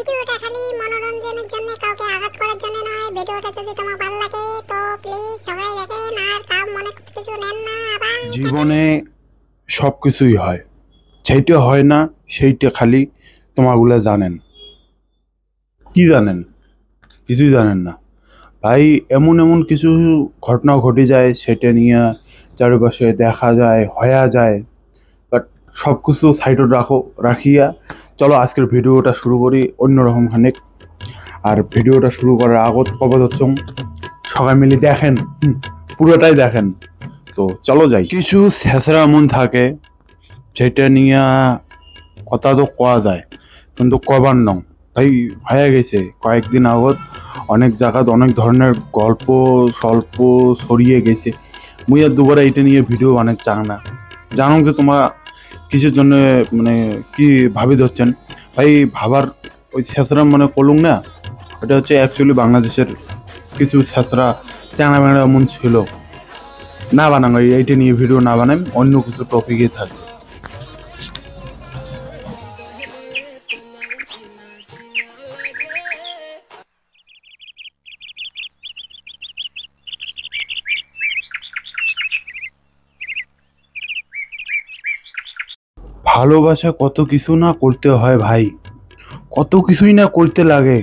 ভিডিওটা খালি মনোরঞ্জনের জন্য, কাউকে আঘাত করার জন্য নয়। ভিডিওটা যদি তোমার ভালো লাগে তো প্লিজ সবাই দেখেন, আর কাউ মনে কিছু নেন না। আবার জীবনে সবকিছুই হয়, সেইটা হয় না সেইটা খালি তোমাগুলো জানেন। কি জানেন? কিছুই জানেন না ভাই। এমন এমন কিছু ঘটনা ঘটে যায়, সেটা নিয়ে চারিপাশে দেখা যায়, হয়া যায়। বাট সব কিছু সাইডে রাখিয়া চলো আজকের ভিডিওটা শুরু করি অন্যরকম খানিক। আর ভিডিওটা শুরু করার আগত কবত হচ্ছে সবাই মিলে দেখেন, পুরোটাই দেখেন। তো চলো যাই। কিছু ছেঁচড়া মন থাকে, সেটা নিয়ে কথা তো কোয়া যায়, কিন্তু কবার নং ভাই। হয়ে গেছে কয়েকদিন আগত অনেক জায়গাত অনেক ধরনের গল্প স্বল্প ছড়িয়ে গেছে। মুই আর দুবারে এইটা নিয়ে ভিডিও অনেক চাং না। জানো যে তোমার কিসের জন্য মানে কি ভাবি ধরছেন ভাই। ভাবার ওই ছেঁচড়া মানে কলুং না, এটা হচ্ছে অ্যাকচুয়ালি বাংলাদেশের কিছু ছেঁচড়া চাঙা বেড়া এমন ছিল। না বানানো এইটা নিয়ে ভিডিও না বানাই, অন্য কিছু টপিকে থাকে। ভালোবাসা কত কিছু না করতে হয় ভাই, কত কিছুই না করতে লাগে।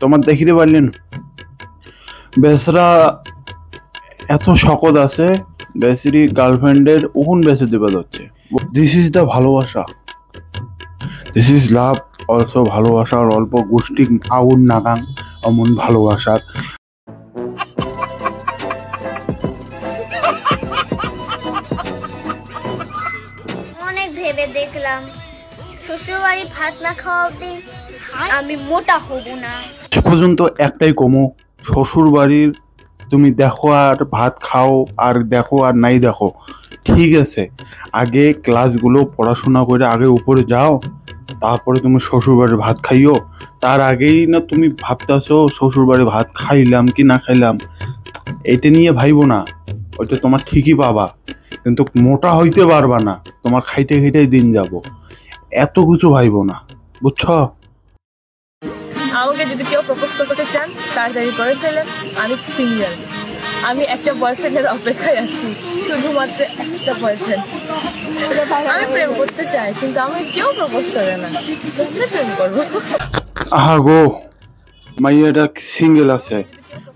তোমার দেখিতে পারলেন বেসরা এত শকত আছে, বেসিরি গার্লফ্রেন্ডের ওহন বেসে দেবা যাচ্ছে। দিস ইজ দ্য ভালোবাসা, দিস ইজ লাভ অলসো। ভালোবাসার অল্প গোষ্ঠী আউন নাগাং এমন ভালোবাসার। অনেক ভেবে দেখলাম শ্বশুরবাড়ি ভাত না খাওয়া অবধি আমি মোটা হব না। পর্যন্ত একটাই কমো, শ্বশুর বাড়ির তুমি দেখো আর ভাত খাও, আর দেখো আর নাই দেখো, ঠিক আছে। আগে ক্লাসগুলো পড়াশোনা করে আগে উপরে যাও, তারপরে তুমি শ্বশুর বাড়ির ভাত খাইও। তার আগেই না তুমি ভাবতেছো শ্বশুর বাড়ির ভাত খাইলাম কি না খাইলাম, এটা নিয়ে ভাইবো না। ওইটা তোমার ঠিকই পাবা, কিন্তু মোটা হইতে পারবা না। তোমার খাইতে খাইতেই দিন যাব, এত কিছু ভাইবো না, বুঝছো? আমাকে যদি কেউ প্রপোজ করতে চান তাড়াতাড়ি করে ফেলেন, আমি সিঙ্গেল। আমি একটা বয়ফ্রেন্ডের অপেক্ষায় আছি, শুধুমাত্র একটা বয়ফ্রেন্ড। আমি প্রেম করতে চাই, কিন্তু আমাকে কেউ প্রপোজ করে না, প্রেম করবো। আহা গো, মাইয়াটা সিঙ্গেল আছে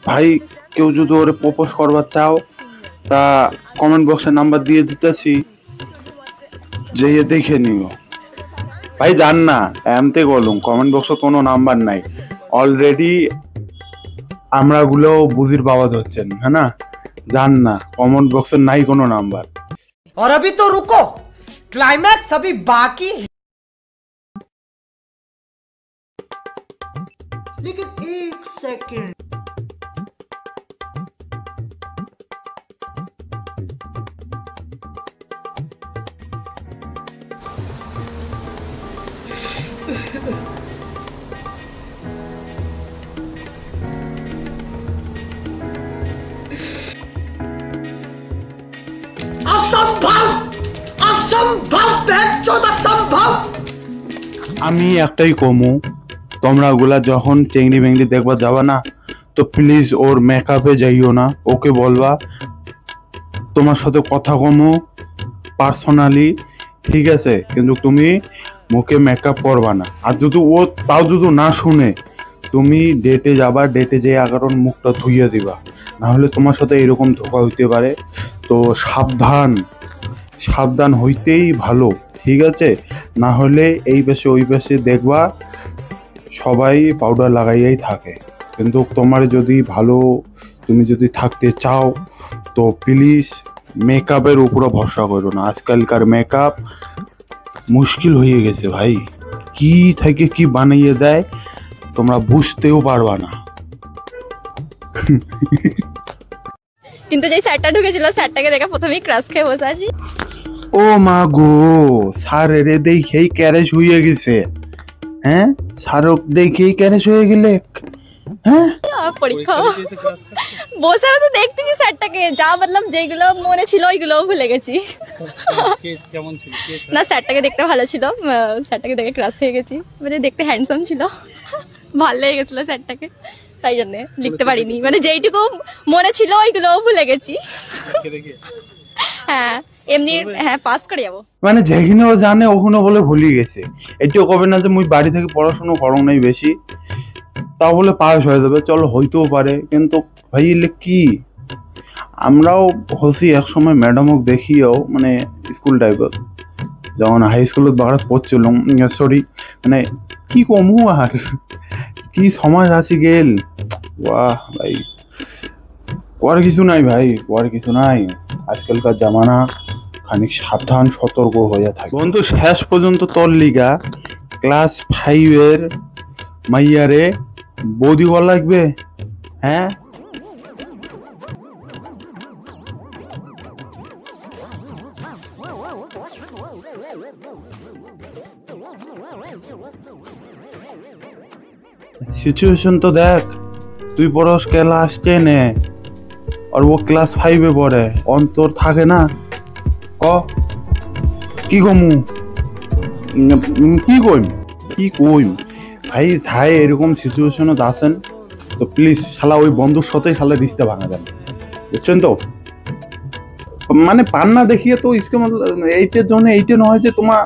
ভাই। কেউ যদি ওরে প্রপোজ করবার চাও, তা কমেন্ট বক্সে নাম্বার দিয়ে দিতেছি, যেয়ে দেখে নিও ভাই। জান না এমতে বলুন, কমেন্ট বক্সে কোনো নাম্বার নাই অলরেডি। আমরা গুলো বুঝির পাওয়া হচ্ছেন, হ্যাঁ না? জান না কমেন্ট বক্সে নাই কোনো নাম্বার। और अभी तो रुको, क्लाइमैक्स अभी बाकी है। लेकिन एक सेकंड, असंभव असंभव असंभव। আমি একটাই কমু, তোমরা গুলা যখন চেংড়ি বেংড়ি দেখবা যাবা না, তো প্লিজ ওর মেকআপে যাইও না। ওকে বলবা তোমার সাথে কথা কমু পার্সোনালি, ঠিক আছে, কিন্তু তুমি মুখে মেকআপ করবা না। আর যদি ও তাও যদি না শুনে, তুমি ডেটে যাবা, ডেটে যেয়ে কারণ মুখটা ধুইয়ে দিবা, না হলে তোমার সাথে এরকম ধোকা হইতে পারে। তো সাবধান, সাবধান হইতেই ভালো, ঠিক আছে? না হলে এই পাশে ওই পাশে দেখবা সবাই পাউডার লাগাইয়াই থাকে। কিন্তু তোমার যদি ভালো, তুমি যদি থাকতে চাও, তো প্লিজ মেকআপের উপরে ভরসা করো না। আজকালকার মেকআপ মুশকিল হয়ে গেছে ভাই, কি থেকে কি বানিয়ে দেয় তোমরা বুঝতেও পারবা না। কিন্তু যেই স্যারটা ঢুকেছিল, স্যারটাকে দেখে প্রথমেই ক্রাশ খেয়ে বসে আছি। ও মা গো, স্যার রে দেখেই ক্যারেজ হয়ে গেছে। হ্যাঁ, স্যারক দেখেই ক্যারেজ হয়ে গেলে হ্যাঁ পরীক্ষা বসে বসে দেখতেছি স্যারটাকে, যা বললাম যেগুলো মনে ছিল ওইগুলোও ভুলে গেছি। না স্যারটাকে দেখতে ভালো ছিল, স্যারটাকে দেখে ক্রাশ হয়ে গেছি, মানে দেখতে হ্যান্ডসাম ছিল, ভালো লেগে গেছিল স্যারটাকে, তাই জন্য লিখতে পারিনি, মানে যেইটুকু মনে ছিল ওইগুলোও ভুলে গেছি। হ্যাঁ এমনি হ্যাঁ পাস করে যাবো। মানে যেখানেও জানে ওখানে বলে ভুলি গেছে, এটিও কবে না যে মুই বাড়ি থেকে পড়াশোনা করো নাই বেশি, তাও বলে পাস হয়ে যাবে, চলো হইতেও পারে, কিন্তু ভাই এলে কি আমরাও হসি এক সময় ম্যাডামক দেখিও, মানে স্কুল টাইপের যখন হাই স্কুলত বাড়া পড়ছিলাম, সরি মানে কি কমু আর কি সমাজ আছি গেল, বাহ ভাই আর কিছু নাই ভাই, আর কিছু নাই, আজকালকার জামানা খানিক সাবধান সতর্ক হয়ে থাকে। বন্ধু শেষ পর্যন্ত তোর লিগা ক্লাস 5-এর মাইয়ারে বৌদি বল লাগবে, হ্যাঁ সিচুয়েশন তো দেখ, তুই পড়স ক্লাস 10-এ আর ও ক্লাস 5-এ পড়ে, অন্তর থাকে না, ক কি কমু কি কইম ভাই, যাই এরকম সিচুয়েশনে আছেন তো প্লিজ শালা ওই বন্ধুর সাথেই শালা রিস্তা ভাঙা যান, বুঝছেন তো, মানে পান্না দেখিয়ে তো ইসকে এইটার জন্য এইটা নয় যে তোমার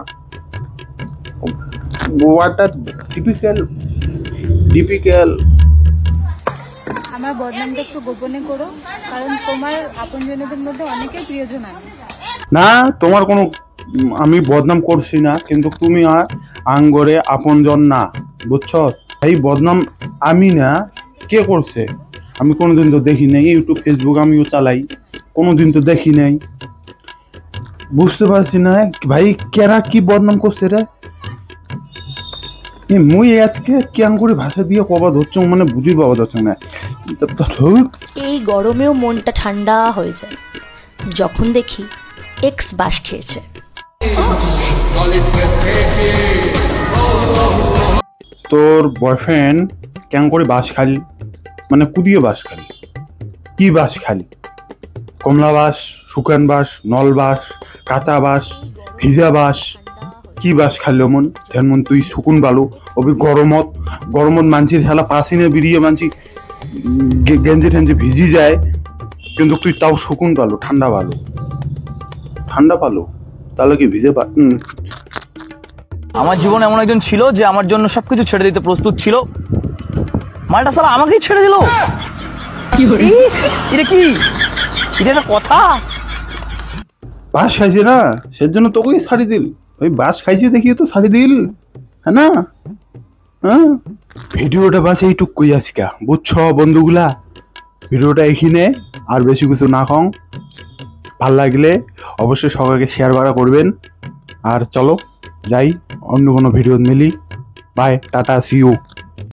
ওয়াটা টিপিক্যাল। আমার বদনামটা একটু গোপনে করো, কারণ তোমার আপনজনদের মধ্যে অনেকেই প্রিয়জন আমি। না তোমার কোনো আমি বদনাম করছি না, কিন্তু তুমি আঙ্গরে আপনজন না, বুঝছ এই বদনাম আমি না, কে করছে আমি কোনোদিন তো দেখি নাই, ইউটিউব ফেসবুক আমিও চালাই, কোনোদিন তো দেখি নাই, বুঝতে পারছি না ভাই কেরা কি বদনাম করছে রে, মুই আজকে কেন করে ভাষা দিয়ে কবা ধরছ, মানে বুঝি পাওয়া যাচ্ছে না। এই গরমেও মনটা ঠান্ডা হয়ে যায় যখন দেখি এক্স বাস খেয়েছে। তোর বয়ফ্রেন্ড কেন করে বাস খালি, মানে কুদিয়ে বাস খালি, কি বাস খালি, কমলা বাস, শুকান বাস, নল বাস, কাঁচা বাস, ভিজা বাস, কি বাস খালি মন তেমন তুই শুকুন বালু, ওই গরমত মানছির খেলা পাসিনে বেরিয়ে মানছি গেঞ্জি টেঞ্জি ভিজি যায়, কিন্তু তুই তাও শুকুন পালো, ঠান্ডা পালো, তাহলে কি ভিজে আমার জীবনে এমন একজন ছিল যে আমার জন্য সবকিছু ছেড়ে দিতে প্রস্তুত ছিল, মালটা সালা আমাকেই ছেড়ে দিল, এটা কি এটা একটা কথা, বাস খাইছে না সেজন্য তোকেই ছাড়ি দিল, ওই বাস খাইছে দেখিয়ে তো ছাড়ি দিল, হ্যাঁ না, হ্যাঁ ভিডিওটা বাস এইটুক কই আজকা, বুঝছ বন্ধুগুলা, ভিডিওটা এখানে আর বেশি কিছু না কম, ভাল লাগলে অবশ্যই সবাইকে শেয়ার বাড়া করবেন, আর চলো যাই অন্য কোনো ভিডিও মিলি, বাই টাটা সি ইউ।